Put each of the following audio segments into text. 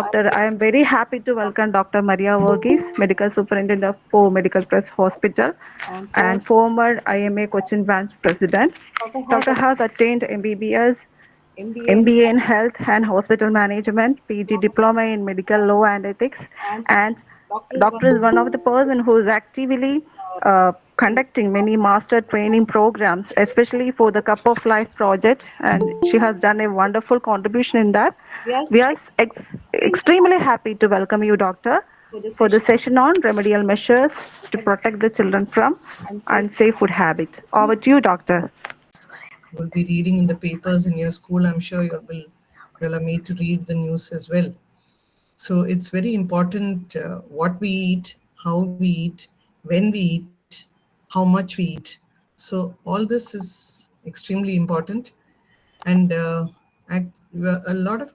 Doctor, I am very happy to welcome Dr. Maria Varghese, Medical Superintendent of Po Medical Trust Hospital and former IMA Cochin Branch President. Doctor has attained MBBS, MBA in Health and Hospital Management, PG Diploma in Medical Law and Ethics, and Doctor is one of the person who is actively conducting many master training programs, especially for the Cup of Life project, and she has done a wonderful contribution in that. We are extremely happy to welcome you, Doctor, for the session on remedial measures to protect the children from unsafe food habits. Over to you, Doctor. Will be reading in the papers in your school. I'm sure you'll are made to read the news as well. So it's very important what we eat, how we eat, when we eat, how much we eat. So all this is extremely important. And a lot of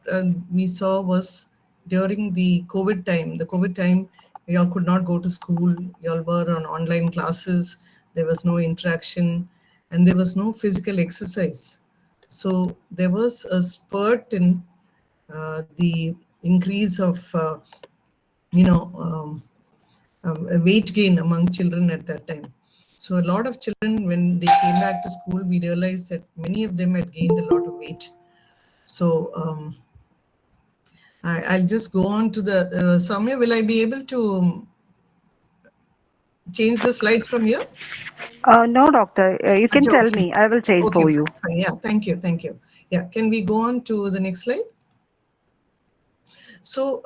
we saw was during the COVID time. The COVID time, we all could not go to school. We all were on online classes. There was no interaction, and there was no physical exercise. So there was a spurt in the increase of a weight gain among children at that time. So a lot of children, when they came back to school, we realized that many of them had gained a lot of weight. So I'll just go on to the Soumya. Will I be able to change the slides from here? No, Doctor, you can tell Okay. me. I will change Okay, for you. fine. Yeah, thank you. Yeah, can we go on to the next slide? So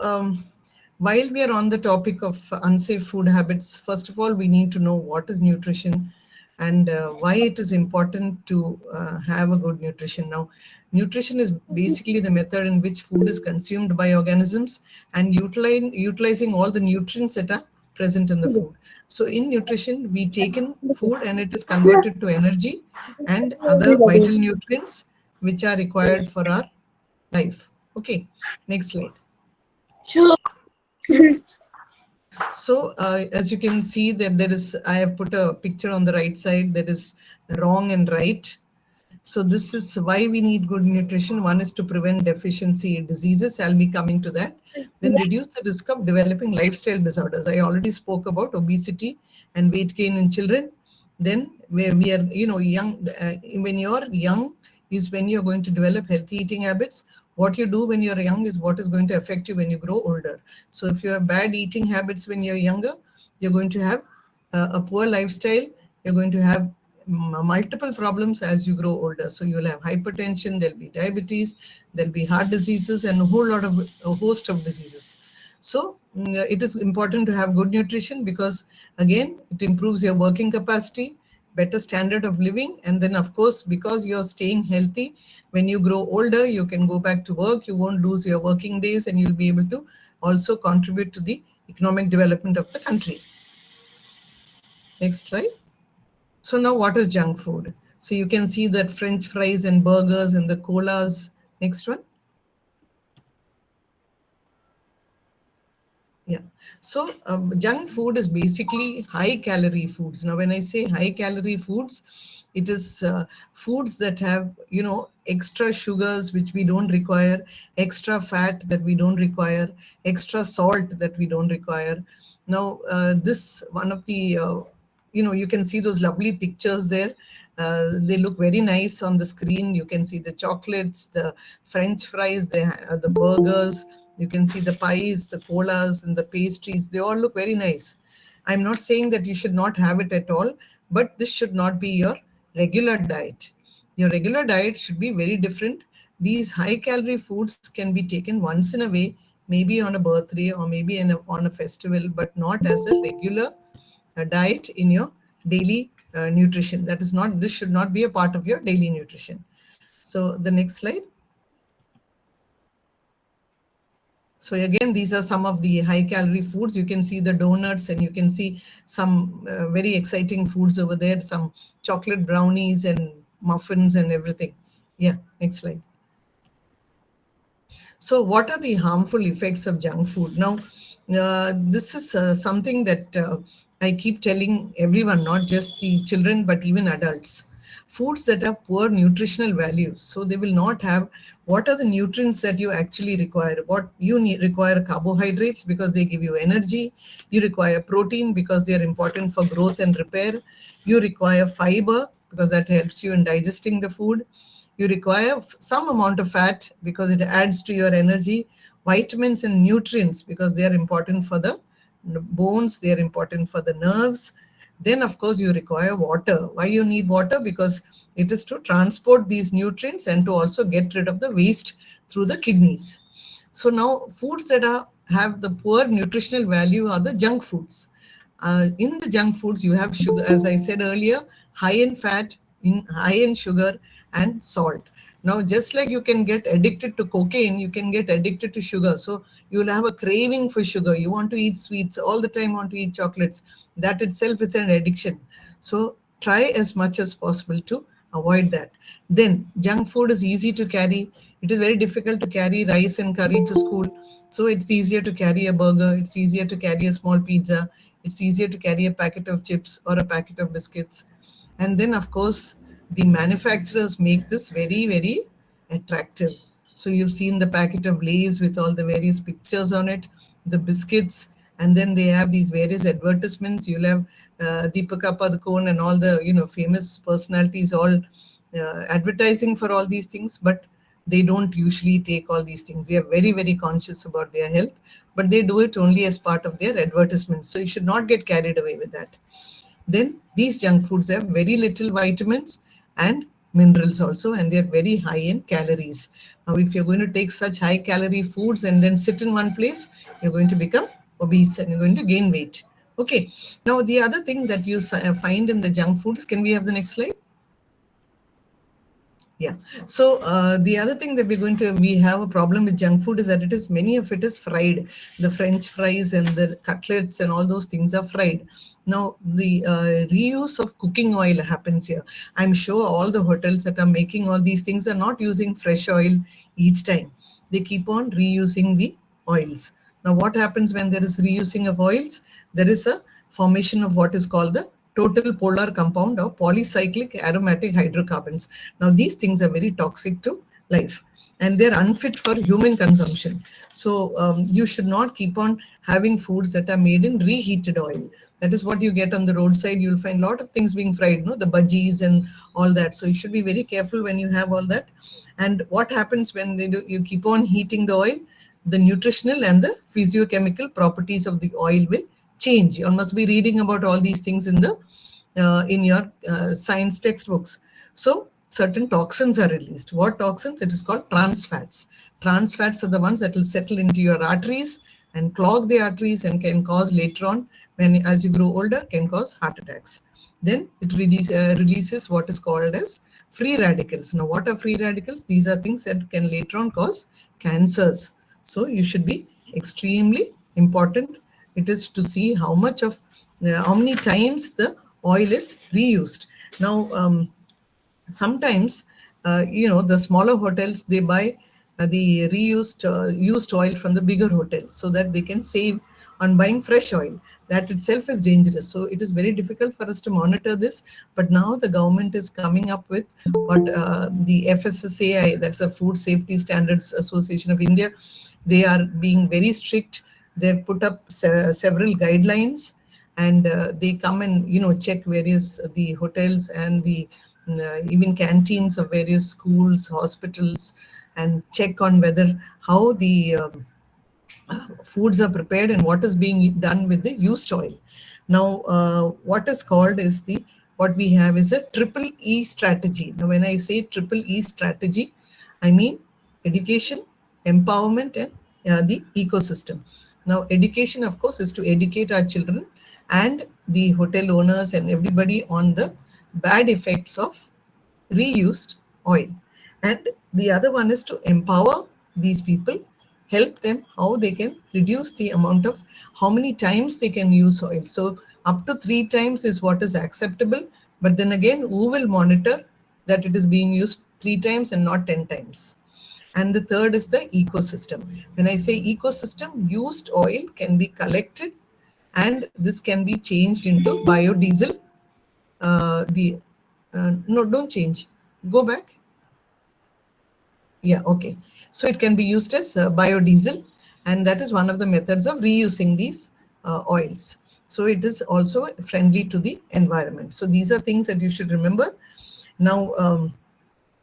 while we are on the topic of unsafe food habits, first of all, we need to know what is nutrition and why it is important to have a good nutrition. Now, nutrition is basically the method in which food is consumed by organisms and utilizing all the nutrients that are present in the food. So in nutrition, we take in food and it is converted to energy and other vital nutrients which are required for our life. Okay, next slide. So as you can see that I have put a picture on the right side that is wrong and right. So this is why we need good nutrition. One is to prevent deficiency diseases. I'll be coming to that. Then reduce the risk of developing lifestyle disorders. I already spoke about obesity and weight gain in children. Then where we are, young, when you're young is when you're going to develop healthy eating habits. What you do when you're young is what is going to affect you when you grow older. So if you have bad eating habits when you're younger, you're going to have a poor lifestyle. You're going to have multiple problems as you grow older. So you'll have hypertension, there'll be diabetes, there'll be heart diseases, and a host of diseases. So it is important to have good nutrition because again, it improves your working capacity, better standard of living, and then of course, because you're staying healthy, when you grow older, you can go back to work, you won't lose your working days, and you'll be able to also contribute to the economic development of the country. Next slide. So now what is junk food? So you can see that French fries and burgers and the colas. Next one. Yeah. So junk food is basically high calorie foods. Now, when I say high calorie foods, it is foods that have, extra sugars, which we don't require, extra fat that we don't require, extra salt that we don't require. Now, this one of the, you can see those lovely pictures there. They look very nice on the screen. You can see the chocolates, the French fries, the burgers. You can see the pies, the colas, and the pastries. They all look very nice. I'm not saying that you should not have it at all, but this should not be your regular diet. Your regular diet should be very different. These high calorie foods can be taken once in a way, maybe on a birthday or maybe on a festival, but not as a regular diet in your daily nutrition. This should not be a part of your daily nutrition. So the next slide. So again, these are some of the high calorie foods. You can see the donuts and you can see some very exciting foods over there, some chocolate brownies and muffins and everything. Yeah, next slide. So what are the harmful effects of junk food? Now, this is something that I keep telling everyone, not just the children, but even adults. foods that have poor nutritional values. So they will not have what are the nutrients that you actually require. What you need require carbohydrates because they give you energy. You require protein because they are important for growth and repair. You require fiber because that helps you in digesting the food. You require some amount of fat because it adds to your energy, vitamins and nutrients because they are important for the bones, they are important for the nerves. Then, of course, you require water. Why you need water? Because it is to transport these nutrients and to also get rid of the waste through the kidneys. So now foods that have the poor nutritional value are the junk foods. In the junk foods, you have sugar, as I said earlier, high in fat, high in sugar, and salt. Now, just like you can get addicted to cocaine, you can get addicted to sugar. So you will have a craving for sugar. You want to eat sweets all the time, want to eat chocolates. That itself is an addiction. So try as much as possible to avoid that. Then junk food is easy to carry. It is very difficult to carry rice and curry to school. So it's easier to carry a burger. It's easier to carry a small pizza. It's easier to carry a packet of chips or a packet of biscuits. And then, of course, the manufacturers make this very, very attractive. So you've seen the packet of Lay's with all the various pictures on it, the biscuits, and then they have these various advertisements. You'll have Deepika Padukone and all the famous personalities all advertising for all these things, but they don't usually take all these things. They are very, very conscious about their health, but they do it only as part of their advertisements. So you should not get carried away with that. Then these junk foods have very little vitamins and minerals also, and they're very high in calories. Now, if you're going to take such high calorie foods and then sit in one place, you're going to become obese and you're going to gain weight. Okay. Now, the other thing that you find in the junk foods, can we have the next slide? Yeah. So the other thing that we have a problem with junk food is that many of it is fried. The French fries and the cutlets and all those things are fried. Now the reuse of cooking oil happens here. I'm sure all the hotels that are making all these things are not using fresh oil each time. They keep on reusing the oils. Now what happens when there is reusing of oils? There is a formation of what is called the total polar compound or polycyclic aromatic hydrocarbons. Now, these things are very toxic to life and they're unfit for human consumption. So, you should not keep on having foods that are made in reheated oil. That is what you get on the roadside. You'll find a lot of things being fried, the budgies and all that. So, you should be very careful when you have all that. And what happens when you keep on heating the oil? The nutritional and the physiochemical properties of the oil will change. You must be reading about all these things in your science textbooks. So certain toxins are released. What toxins? It is called trans fats. Trans fats are the ones that will settle into your arteries and clog the arteries and can cause later on, when as you grow older, can cause heart attacks. Then it releases what is called as free radicals. Now, what are free radicals? These are things that can later on cause cancers. So you should be extremely important. It is to see how many times the oil is reused. Now, sometimes the smaller hotels, they buy the reused used oil from the bigger hotels so that they can save on buying fresh oil. That itself is dangerous. So it is very difficult for us to monitor this, but now the government is coming up with what the FSSAI, that's the Food Safety Standards Association of India, they are being very strict. They've put up several guidelines, and they come and check various the hotels and the even canteens of various schools, hospitals, and check on whether how the foods are prepared and what is being done with the used oil. Now, what is called is what we have is a triple E strategy. Now, when I say triple E strategy, I mean education, empowerment, and the ecosystem. Now, education, of course, is to educate our children and the hotel owners and everybody on the bad effects of reused oil. And the other one is to empower these people, help them how they can reduce the amount of how many times they can use oil. So up to 3 times is what is acceptable. But then again, who will monitor that it is being used 3 times and not 10 times? And the third is the ecosystem. When I say ecosystem, used oil can be collected and this can be changed into biodiesel. The No, don't change. Go back. Yeah, okay. So it can be used as biodiesel, and that is one of the methods of reusing these oils. So it is also friendly to the environment. So these are things that you should remember. Now,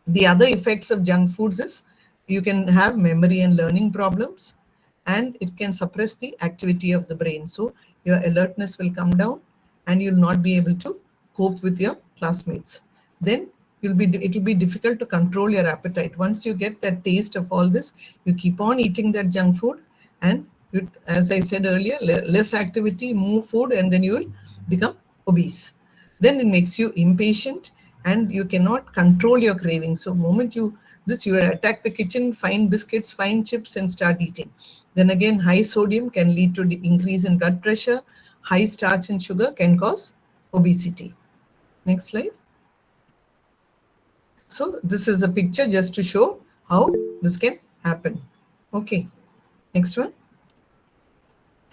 the other effects of junk foods is you can have memory and learning problems, and it can suppress the activity of the brain. So your alertness will come down, and you'll not be able to cope with your classmates. Then it will be difficult to control your appetite. Once you get that taste of all this, you keep on eating that junk food, and you, as I said earlier, less activity, more food, and then you will become obese. Then it makes you impatient, and you cannot control your cravings. So moment you attack the kitchen, find biscuits, find chips, and start eating. Then again, high sodium can lead to the increase in blood pressure. High starch and sugar can cause obesity. Next slide. So this is a picture just to show how this can happen. Okay, next one.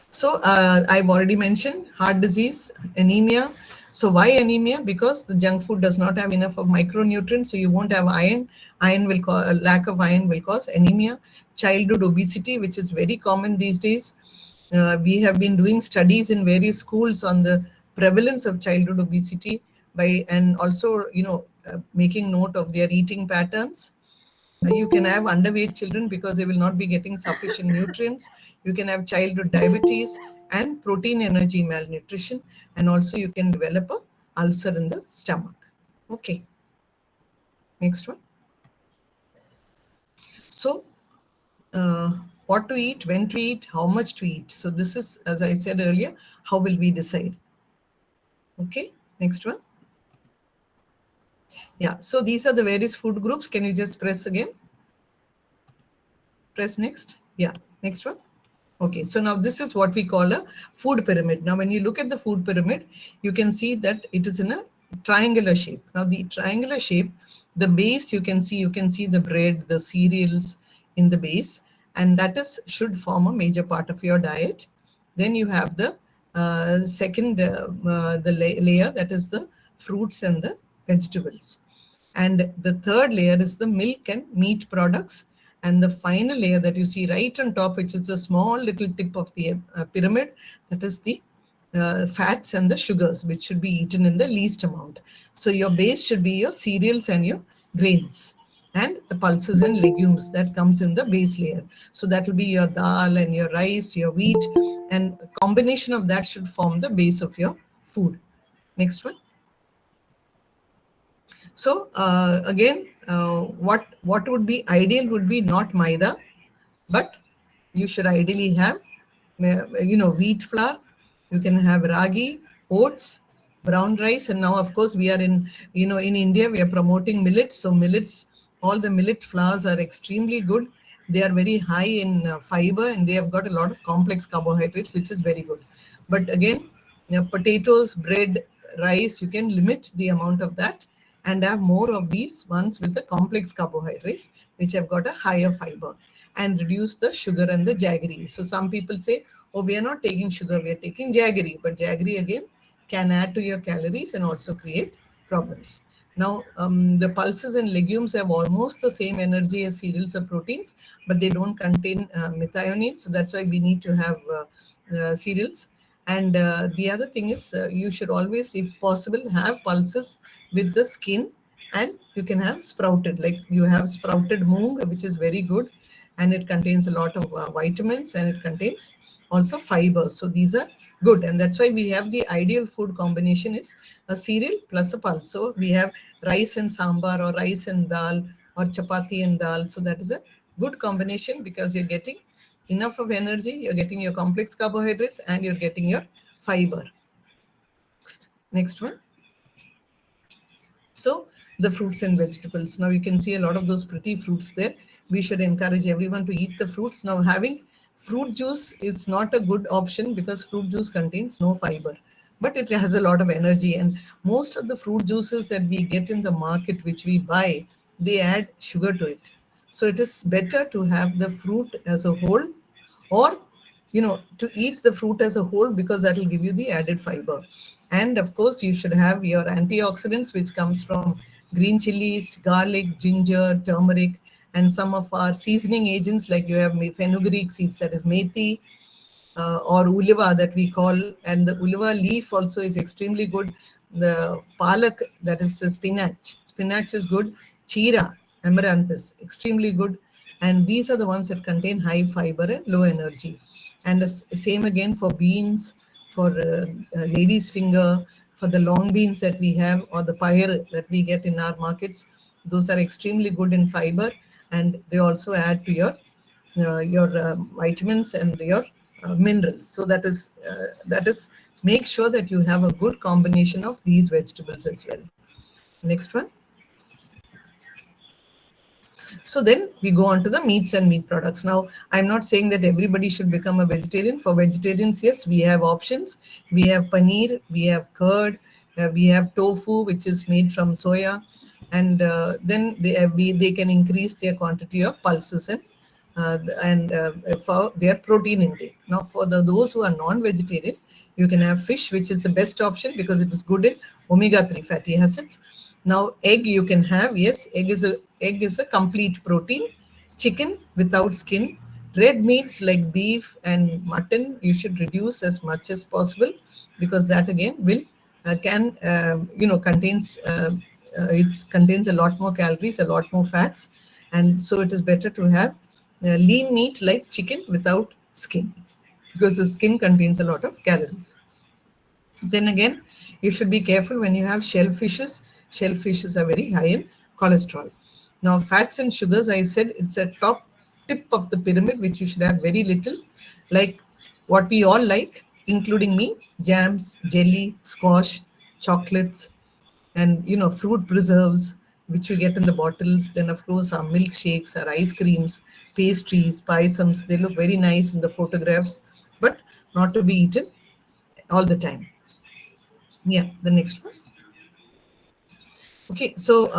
So I've already mentioned heart disease, anemia. So why anemia? Because the junk food does not have enough of micronutrients, so you won't have iron. Iron will cause a lack of iron will cause anemia. Childhood obesity, which is very common these days. We have been doing studies in various schools on the prevalence of childhood obesity by, and also making note of their eating patterns. You can have underweight children because they will not be getting sufficient nutrients. You can have childhood diabetes and protein energy malnutrition, and also you can develop a ulcer in the stomach. Okay, next one. So what to eat, when to eat, how much to eat. So this is, as I said earlier, how will we decide? Okay, next one. Yeah, so these are the various food groups. Can you just press again? Press next. Yeah, next one. Okay, so now this is what we call a food pyramid. Now, when you look at the food pyramid, you can see that it is in a triangular shape. Now, the triangular shape, the base you can see the bread, the cereals in the base, and that is should form a major part of your diet. Then you have the second layer, that is the fruits and the vegetables. And the third layer is the milk and meat products. And the final layer that you see right on top, which is a small little tip of the pyramid, that is the fats and the sugars, which should be eaten in the least amount. So your base should be your cereals and your grains, and the pulses and legumes that comes in the base layer. So that will be your dal and your rice, your wheat, and a combination of that should form the base of your food. Next one. So again, what would be ideal would be not maida, but you should ideally have wheat flour. You can have ragi, oats, brown rice, and now of course we are in India we are promoting millets. So millets, all the millet flours are extremely good. They are very high in fiber, and they have got a lot of complex carbohydrates, which is very good. But again, potatoes, bread, rice, you can limit the amount of that and have more of these ones with the complex carbohydrates, which have got a higher fiber, and reduce the sugar and the jaggery. So some people say, oh, we are not taking sugar, we are taking jaggery. But jaggery again can add to your calories and also create problems. Now, the pulses and legumes have almost the same energy as cereals or proteins, but they don't contain methionine. So that's why we need to have cereals. And the other thing is, you should always, if possible, have pulses with the skin, and you can have sprouted, like you have sprouted moong, which is very good, and it contains a lot of vitamins, and it contains also fiber. So these are good, and that's why we have the ideal food combination is a cereal plus a pulse. So we have rice and sambar, or rice and dal, or chapati and dal. So that is a good combination because you're getting enough of energy, you're getting your complex carbohydrates, and you're getting your fiber. Next one. So the fruits and vegetables. Now you can see a lot of those pretty fruits there. We should encourage everyone to eat the fruits. Now having fruit juice is not a good option because fruit juice contains no fiber, but it has a lot of energy. And most of the fruit juices that we get in the market, which we buy, they add sugar to it. So it is better to have the fruit as a whole, or to eat the fruit as a whole, because that will give you the added fiber. And of course, you should have your antioxidants, which comes from green chilies, garlic, ginger, turmeric, and some of our seasoning agents, like you have fenugreek seeds, that is methi, or uliva that we call, and the uliva leaf also is extremely good. The palak, that is the spinach. Spinach is good. Chira, amaranthus, extremely good. And these are the ones that contain high fiber and low energy. And the same again for beans, for lady's finger, for the long beans that we have, or the pyre that we get in our markets. Those are extremely good in fiber, and they also add to your vitamins and your minerals. So that is make sure that you have a good combination of these vegetables as well. Next one. So then we go on to the meats and meat products. Now, I'm not saying that everybody should become a vegetarian. For vegetarians, yes, we have options. We have paneer, we have curd, we have tofu, which is made from soya, and then they can increase their quantity of pulses and for their protein intake. Now, for those who are non-vegetarian, you can have fish, which is the best option because it is good in omega-3 fatty acids. Now, egg you can have. Yes, egg is a complete protein. Chicken without skin. Red meats like beef and mutton you should reduce as much as possible, because that again will can contains it contains a lot more calories, a lot more fats, and so it is better to have lean meat like chicken without skin, because the skin contains a lot of calories. Then again, you should be careful when you have shellfishes. Shellfishes are very high in cholesterol. Now, fats and sugars, I said it's a top tip of the pyramid, which you should have very little, like what we all like, including me: jams, jelly, squash, chocolates, and fruit preserves, which you get in the bottles. Then of course our milkshakes, our ice creams, pastries, paisams, they look very nice in the photographs, but not to be eaten all the time. Yeah, the next one. Okay, so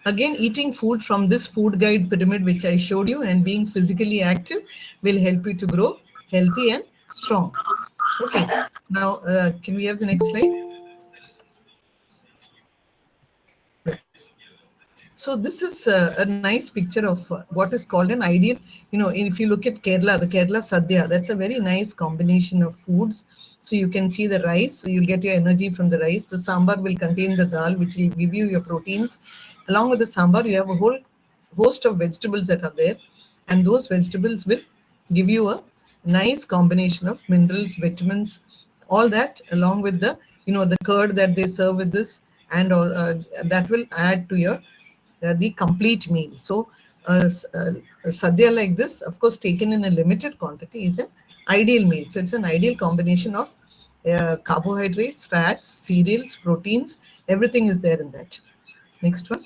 again, eating food from this food guide pyramid, which I showed you, and being physically active will help you to grow healthy and strong. Okay, now can we have the next slide? Yeah. So this is a nice picture of what is called an ideal. If you look at Kerala, the Kerala Sadhya, that's a very nice combination of foods. So you can see the rice, so you'll get your energy from the rice. The sambar will contain the dal, which will give you your proteins. Along with the sambar, you have a whole host of vegetables that are there, and those vegetables will give you a nice combination of minerals, vitamins, all that, along with the curd that they serve with this, and all that will add to your the complete meal. So, a sadhya like this, of course, taken in a limited quantity, is an ideal meal. So, it's an ideal combination of carbohydrates, fats, cereals, proteins, everything is there in that. Next one.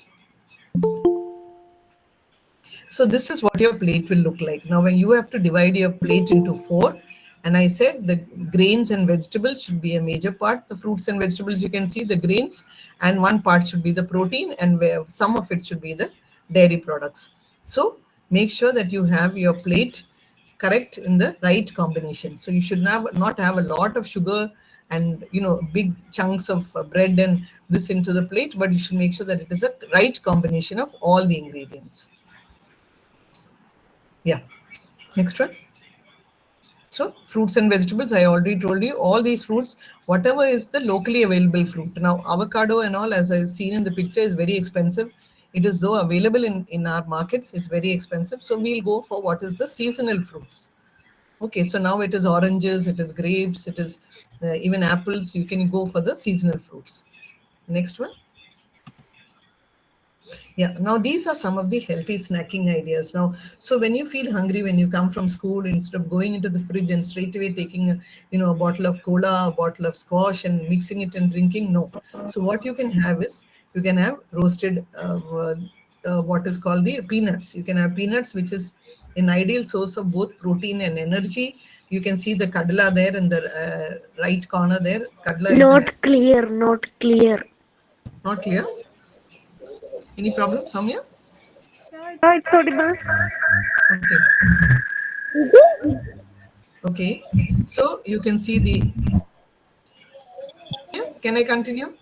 So this is what your plate will look like. Now, when you have to divide your plate into four, and I said the grains and vegetables should be a major part. The fruits and vegetables, you can see the grains, and one part should be the protein, and where some of it should be the dairy products. So make sure that you have your plate correct in the right combination. So you should not have a lot of sugar and big chunks of bread and this into the plate, but you should make sure that it is a right combination of all the ingredients. Yeah. Next one. So fruits and vegetables, I already told you all these fruits, whatever is the locally available fruit. Now avocado and all, as I've seen in the picture, is very expensive. It is though available in our markets, it's very expensive. So we'll go for what is the seasonal fruits. Okay, so now it is oranges, it is grapes, it is even apples. You can go for the seasonal fruits. Next one. Yeah, now these are some of the healthy snacking ideas. Now, so when you feel hungry, when you come from school, instead of going into the fridge and straight away taking a bottle of cola, a bottle of squash and mixing it and drinking, no. So what you can have is, you can have roasted what is called the peanuts. You can have peanuts, which is an ideal source of both protein and energy. You can see the kadla there in the right corner there. Kadla is an, Not clear, not clear. not clear. Any problem, Soumya? Yeah, it's Yeah, it's audible. audible. Okay. Okay, so you can see the, yeah, can I continue?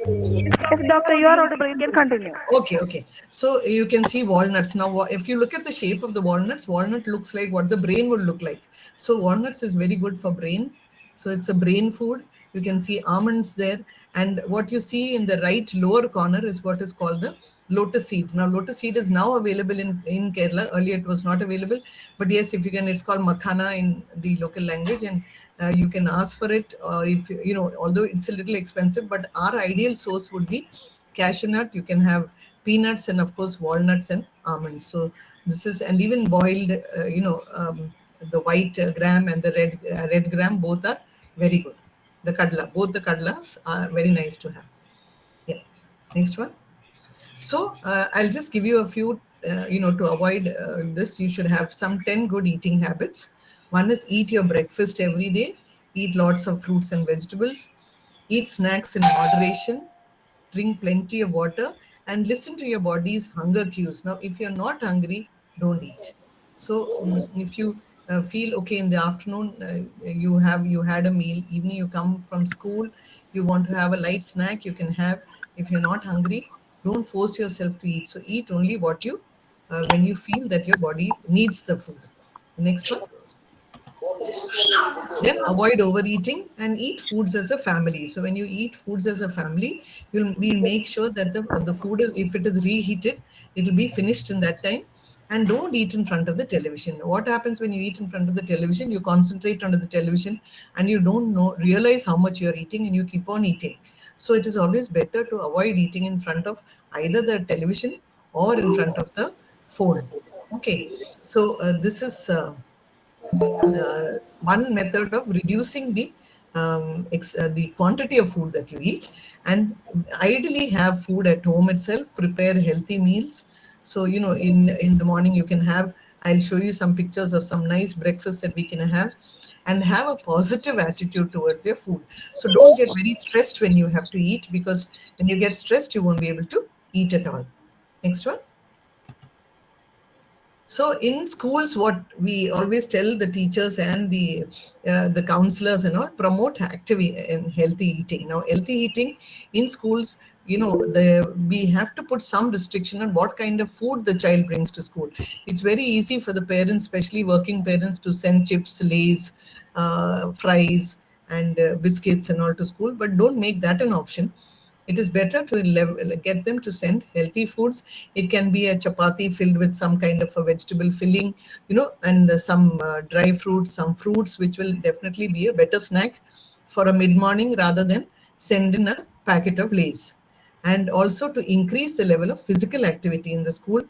Yes, doctor, you are audible. You can continue. Okay, okay. So you can see walnuts. Now, if you look at the shape of the walnuts, walnut looks like what the brain would look like. So walnuts is very good for brain. So it's a brain food. You can see almonds there. And what you see in the right lower corner is what is called the lotus seed. Now, lotus seed is now available in Kerala. Earlier it was not available. But yes, if you can, it's called makhana in the local language. And you can ask for it. Or if you know, although it's a little expensive, but our ideal source would be cashew nut. You can have peanuts, and of course walnuts and almonds. So this is, and even boiled, the white gram and the red gram, both are very good. The kadla, both the kadlas are very nice to have. Yeah. Next one. So I'll just give you a few, to avoid this, you should have some 10 good eating habits. One is eat your breakfast every day, eat lots of fruits and vegetables, eat snacks in moderation, drink plenty of water, and listen to your body's hunger cues. Now, if you're not hungry, don't eat. So, if you feel okay in the afternoon, you had a meal. Evening, you come from school, you want to have a light snack, you can have. If you're not hungry, don't force yourself to eat. So, eat only what you when you feel that your body needs the food. Next one. Then avoid overeating and eat foods as a family. So when you eat foods as a family, we'll make sure that the food is, if it is reheated, it will be finished in that time. And don't eat in front of the television. What happens when you eat in front of the television? You concentrate under the television and you don't know realize how much you're eating, and you keep on eating. So it is always better to avoid eating in front of either the television or in front of the phone. Okay, so this is one method of reducing the quantity of food that you eat. And ideally have food at home itself, prepare healthy meals. So in the morning you can have, I'll show you some pictures of some nice breakfast that we can have, and have a positive attitude towards your food. So don't get very stressed when you have to eat, because when you get stressed you won't be able to eat at all. Next one. So in schools, what we always tell the teachers and the counselors and all, promote active and healthy eating. Now, healthy eating in schools, we have to put some restriction on what kind of food the child brings to school. It's very easy for the parents, especially working parents, to send chips, lays, fries, and biscuits and all to school, but don't make that an option. It is better to get them to send healthy foods. It can be a chapati filled with some kind of a vegetable filling, and some dry fruits, some fruits, which will definitely be a better snack for a mid morning rather than send in a packet of Lays. And also to increase the level of physical activity in the school,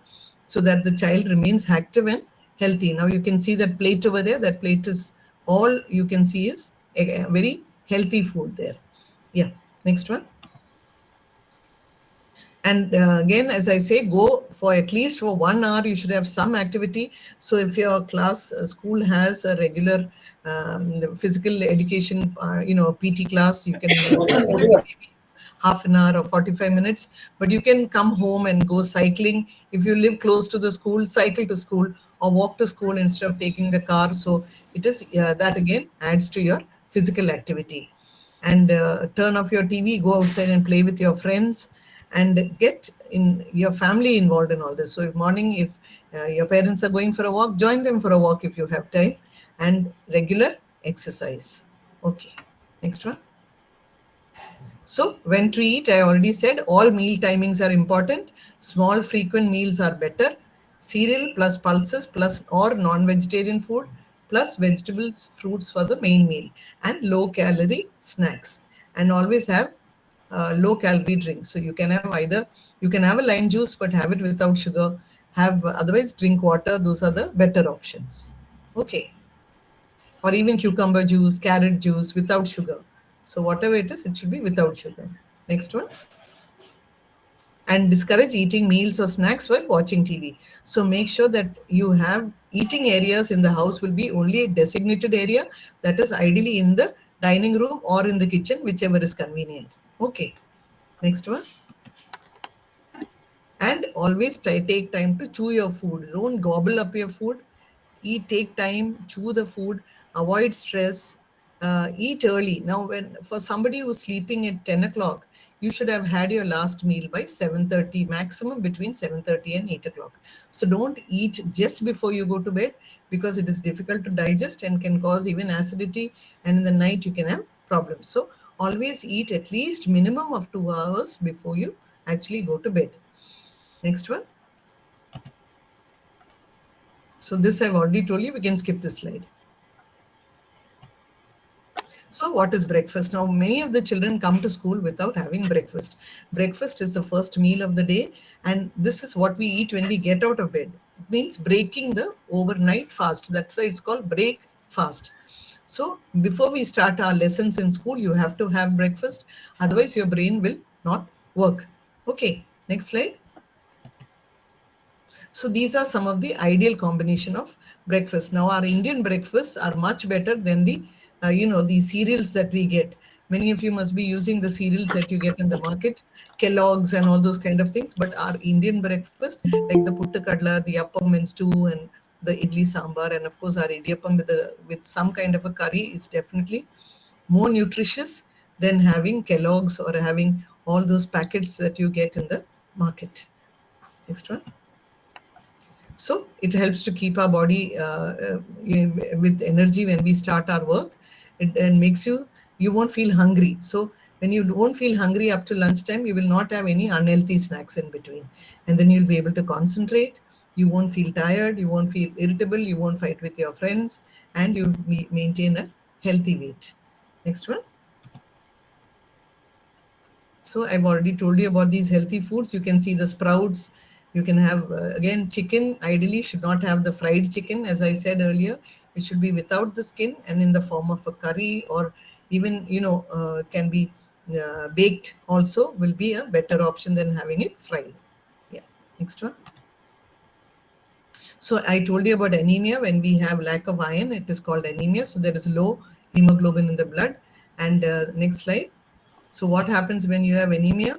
so that the child remains active and healthy. Now you can see that plate over there. That plate is all you can see is a very healthy food there. Yeah. Next one. And again, as I say, go for at least for 1 hour you should have some activity. So if your school has a regular physical education, PT class, you can go for it maybe half an hour or 45 minutes. But you can come home and go cycling. If you live close to the school, cycle to school or walk to school instead of taking the car. So it is that again adds to your physical activity. And turn off your TV, go outside and play with your friends, and get in your family involved in all this. So if morning, if your parents are going for a walk, join them for a walk if you have time, and regular exercise. Okay, next one. So when to eat, I already said all meal timings are important. Small frequent meals are better. Cereal plus pulses plus or non-vegetarian food plus vegetables, fruits for the main meal, and low calorie snacks. And always have low calorie drinks. So you can have either, you can have a lime juice but have it without sugar. Have otherwise drink water. Those are the better options. Okay, or even cucumber juice, carrot juice without sugar. So whatever it is, it should be without sugar. Next one. And discourage eating meals or snacks while watching TV. So make sure that you have eating areas in the house will be only a designated area, that is ideally in the dining room or in the kitchen, whichever is convenient. Okay. Next one. And always take time to chew your food. Don't gobble up your food. Eat, take time, chew the food, avoid stress, eat early. Now, when for somebody who's sleeping at 10 o'clock, you should have had your last meal by 7:30, maximum between 7:30 and 8 o'clock. So don't eat just before you go to bed, because it is difficult to digest and can cause even acidity, and in the night you can have problems. So always eat at least minimum of 2 hours before you actually go to bed. Next one. So this I've already told you, we can skip this slide. So what is breakfast? Now, many of the children come to school without having breakfast. Breakfast is the first meal of the day, and this is what we eat when we get out of bed. It means breaking the overnight fast. That's why it's called break fast. So before we start our lessons in school, you have to have breakfast. Otherwise, your brain will not work. Okay, next slide. So these are some of the ideal combination of breakfast. Now our Indian breakfasts are much better than the cereals that we get. Many of you must be using the cereals that you get in the market, Kellogg's and all those kind of things. But our Indian breakfast, like the puttu kadla, the appam and stew, and the idli sambar, and of course our idiyappam with some kind of a curry, is definitely more nutritious than having Kellogg's or having all those packets that you get in the market. Next one. So it helps to keep our body with energy when we start our work. It and makes you won't feel hungry. So when you won't feel hungry up to lunchtime, you will not have any unhealthy snacks in between, and then you'll be able to concentrate. You won't feel tired. You won't feel irritable. You won't fight with your friends, and you maintain a healthy weight. Next one. So I've already told you about these healthy foods. You can see the sprouts. You can have, again, chicken. Ideally should not have the fried chicken. As I said earlier, it should be without the skin and in the form of a curry, or even, can be baked also, will be a better option than having it fried. Yeah. Next one. So I told you about anemia. When we have lack of iron, it is called anemia. So there is low hemoglobin in the blood. And next slide. So what happens when you have anemia?